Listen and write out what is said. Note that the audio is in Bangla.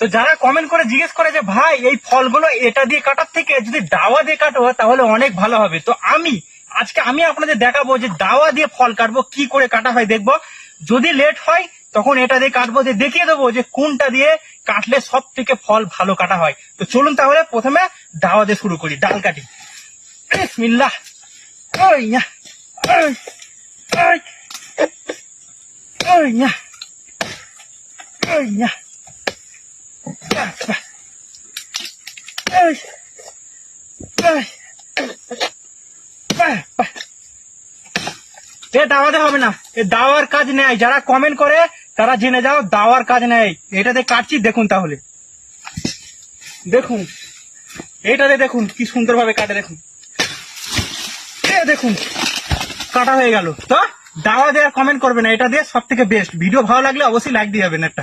তো যারা কমেন্ট করে জিজ্ঞেস করে যে ভাই এই ফলগুলো এটা দিয়ে কাটার থেকে যদি দাওয়া দিয়ে কাটো তাহলে অনেক ভালো হবে, তো আজকে আমি আপনাদের দেখাবো যে দাওয়া দিয়ে ফল কাটবো, কি করে কাটা হয় দেখবো। যদি লেট হয় তখন এটা দিয়ে কাটবো, যে দেখিয়ে দেবো যে কোনটা দিয়ে কাটলে সব থেকে ফল ভালো কাটা হয়। তো চলুন তাহলে প্রথমে দাওয়া দিয়ে শুরু করি, ডাল কাটি। বিসমিল্লাহ। দাওয়াতে হবে না, এ দাওয়ার কাজ নেই। যারা কমেন্ট করে তারা জেনে যাও, দাওয়ার কাজ নেই। এটাতে কাটছি, দেখুন তাহলে, দেখুন এটাতে দেখুন কি সুন্দর ভাবে কাটে, দেখুন দেখুন কাটা হয়ে গেল। তো দাওয়া দিয়ে কমেন্ট করবে না, এটা দিয়ে সব থেকে বেস্ট। ভিডিও ভালো লাগলে অবশ্যই লাইক দিয়ে যাবেন একটা।